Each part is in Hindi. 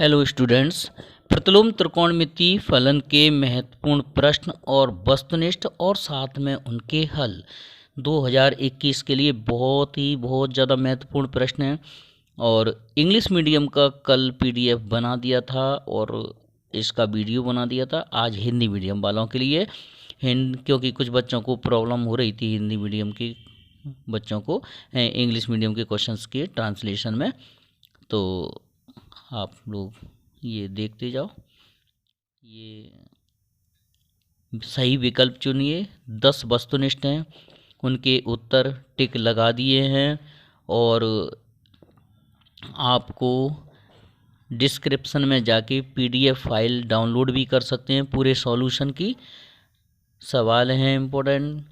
Hello students. प्रतिलोम त्रिकोणमिति फलन के महत्वपूर्ण प्रश्न और वस्तुनिष्ठ और साथ में उनके हल 2021 के लिए बहुत ज़्यादा महत्वपूर्ण प्रश्न हैं। और इंग्लिश मीडियम का कल पीडीएफ बना दिया था और इसका वीडियो बना दिया था। आज हिंदी मीडियम वालों के लिए क्योंकि कुछ बच्चों को प्रॉब्लम हो रही थी हिंदी मीडियम के बच्चों को इंग्लिश मीडियम के क्वेश्चंस के ट्रांसलेशन में, तो आप लोग ये देखते जाओ। ये सही विकल्प चुनिए। 10 वस्तुनिष्ठ हैं, उनके उत्तर टिक लगा दिए हैं और आपको डिस्क्रिप्शन में जाके पीडीएफ फाइल डाउनलोड भी कर सकते हैं पूरे सॉल्यूशन की। सवाल हैं इम्पोर्टेंट,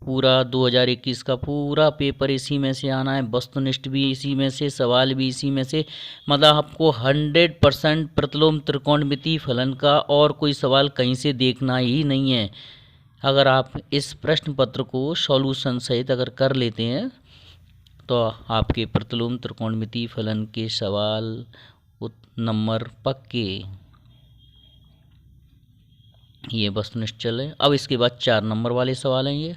पूरा 2021 का पूरा पेपर इसी में से आना है, वस्तुनिष्ठ भी इसी में से, सवाल भी इसी में से। मतलब आपको 100% प्रतिलोम त्रिकोणमिति फलन का और कोई सवाल कहीं से देखना ही नहीं है। अगर आप इस प्रश्न पत्र को सॉल्यूशन सहित अगर कर लेते हैं तो आपके प्रतिलोम त्रिकोणमिति फलन के सवाल नंबर पक्के। ये वस्तुनिष्ठ चले। अब इसके बाद 4 नंबर वाले सवाल हैं। ये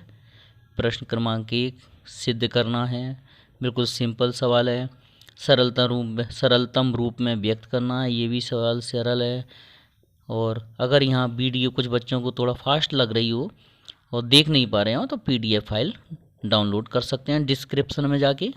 प्रश्न क्रमांक 1 सिद्ध करना है। बिल्कुल सिंपल सवाल है। सरलतम रूप में व्यक्त करना है, ये भी सवाल सरल है। और अगर यहाँ वीडियो कुछ बच्चों को थोड़ा फास्ट लग रही हो और देख नहीं पा रहे हो तो पीडीएफ फाइल डाउनलोड कर सकते हैं डिस्क्रिप्शन में जाके।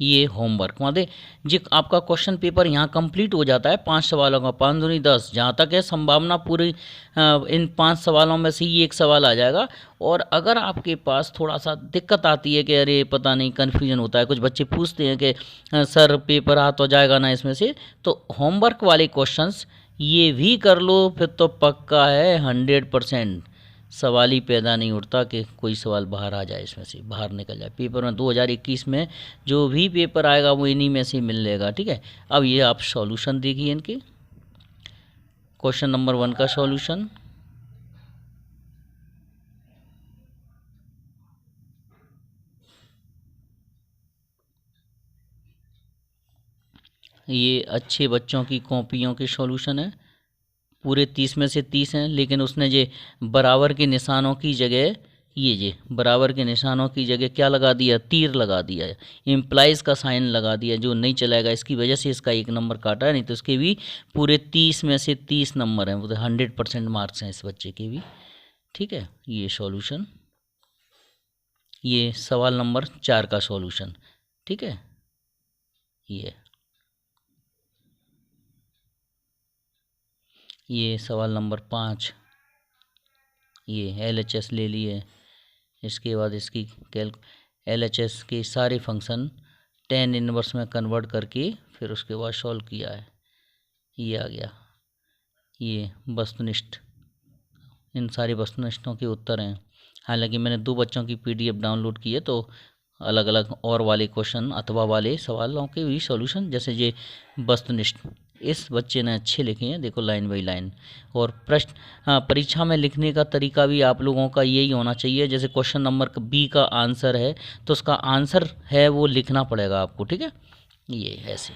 ये होमवर्क मतलब जी आपका क्वेश्चन पेपर यहाँ कंप्लीट हो जाता है 5 सवालों का, 5 दूनी 10। जहाँ तक है संभावना पूरी इन 5 सवालों में से ही एक सवाल आ जाएगा। और अगर आपके पास थोड़ा सा दिक्कत आती है कि अरे पता नहीं, कन्फ्यूजन होता है, कुछ बच्चे पूछते हैं कि सर पेपर आ तो जाएगा ना इसमें से, तो होमवर्क वाले क्वेश्चंस ये भी कर लो, फिर तो पक्का है 100%। सवाल ही पैदा नहीं उठता कि कोई सवाल बाहर आ जाए, इसमें से बाहर निकल जाए। पेपर में 2021 में जो भी पेपर आएगा वो इन्हीं में से मिल लेगा, ठीक है। अब ये आप सॉल्यूशन देखिए इनके। क्वेश्चन नंबर 1 का सॉल्यूशन, ये अच्छे बच्चों की कॉपियों के सॉल्यूशन है। पूरे 30 में से 30 हैं, लेकिन उसने जे बराबर के निशानों की जगह बराबर के निशानों की जगह क्या लगा दिया, तीर लगा दिया है, इम्प्लाइज का साइन लगा दिया, जो नहीं चलेगा। इसकी वजह से इसका 1 नंबर काटा है, नहीं तो इसके भी पूरे 30 में से 30 नंबर हैं, वो तो 100% मार्क्स हैं इस बच्चे के भी, ठीक है। ये सॉल्यूशन, ये सवाल नंबर 4 का सॉल्यूशन, ठीक है। ये सवाल नंबर 5, ये LHS ले लिए। इसके बाद इसकी LHS के सारे फंक्शन tan इनवर्स में कन्वर्ट करके फिर उसके बाद सॉल्व किया है। ये आ गया, ये वस्तुनिष्ठ, इन सारे वस्तुनिष्ठों के उत्तर हैं। हालांकि मैंने 2 बच्चों की पीडीएफ डाउनलोड की है, तो अलग अलग और वाले क्वेश्चन अथवा वाले सवालों के भी सॉल्यूशन, जैसे ये वस्तुनिष्ठ इस बच्चे ने अच्छे लिखे हैं, देखो लाइन बाई लाइन। और प्रश्न परीक्षा में लिखने का तरीका भी आप लोगों का यही होना चाहिए। जैसे क्वेश्चन नंबर B का आंसर है तो उसका आंसर है वो लिखना पड़ेगा आपको, ठीक है। ये ऐसे,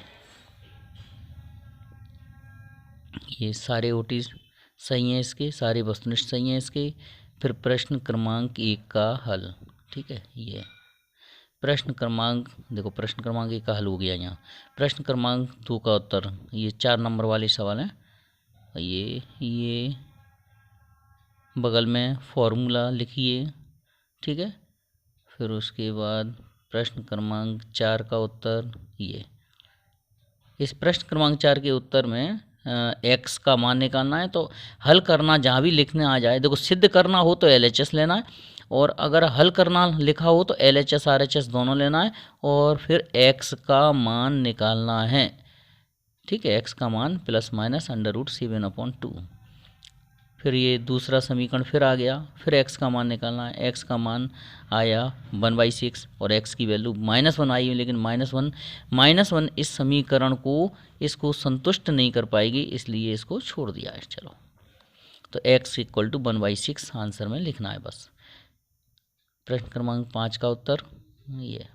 ये सारे ओटी सही हैं इसके, सारे वस्तुनिष्ठ सही हैं इसके। फिर प्रश्न क्रमांक 1 का हल, ठीक है। ये प्रश्न क्रमांक, देखो प्रश्न क्रमांक 1 का हल हो गया यहाँ। प्रश्न क्रमांक 2 का उत्तर, ये 4 नंबर वाले सवाल हैं। ये बगल में फॉर्मूला लिखिए, ठीक है। फिर उसके बाद प्रश्न क्रमांक 4 का उत्तर, ये इस प्रश्न क्रमांक 4 के उत्तर में x का मान निकालना है। तो हल करना जहाँ भी लिखने आ जाए, देखो सिद्ध करना हो तो LHS लेना है, और अगर हल करना लिखा हो तो LHS RHS दोनों लेना है, और फिर x का मान निकालना है, ठीक है। x का मान ±√7/2। फिर ये दूसरा समीकरण फिर आ गया, फिर x का मान निकालना है। x का मान आया 1/6 और x की वैल्यू -1 आई है, लेकिन -1 इस समीकरण को इसको संतुष्ट नहीं कर पाएगी, इसलिए इसको छोड़ दिया है। चलो, तो x = 1/6 आंसर में लिखना है बस। प्रश्न क्रमांक 5 का उत्तर ये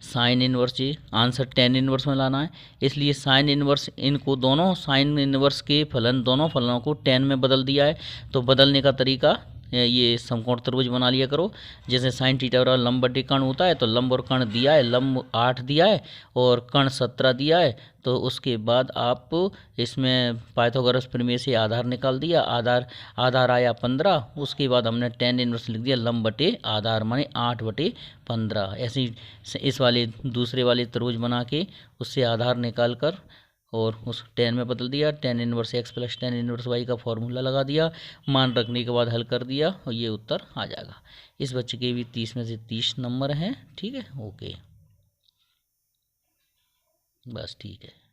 साइन इनवर्स, ये आंसर tan इनवर्स में लाना है, इसलिए साइन इनवर्स, इनको दोनों साइन इनवर्स के फलन, दोनों फलनों को tan में बदल दिया है। तो बदलने का तरीका, ये समकोण त्रिभुज बना लिया करो। जैसे साइन थीटा बराबर लंब बटे कर्ण होता है, तो लंब और कर्ण दिया है, लंब 8 दिया है और कर्ण 17 दिया है। तो उसके बाद आप इसमें पाइथागोरस प्रमेय से आधार निकाल दिया, आधार आया 15। उसके बाद हमने tan इनवर्स लिख दिया लंब बटे आधार, माने 8/15। ऐसे ही इस वाले दूसरे वाले त्रिभुज बना के उससे आधार निकाल कर और उस tan में बदल दिया। tan inverse x + tan inverse y का फॉर्मूला लगा दिया, मान रखने के बाद हल कर दिया और ये उत्तर आ जाएगा। इस बच्चे के भी 30 में से 30 नंबर हैं। ठीक है, ओके, बस ठीक है।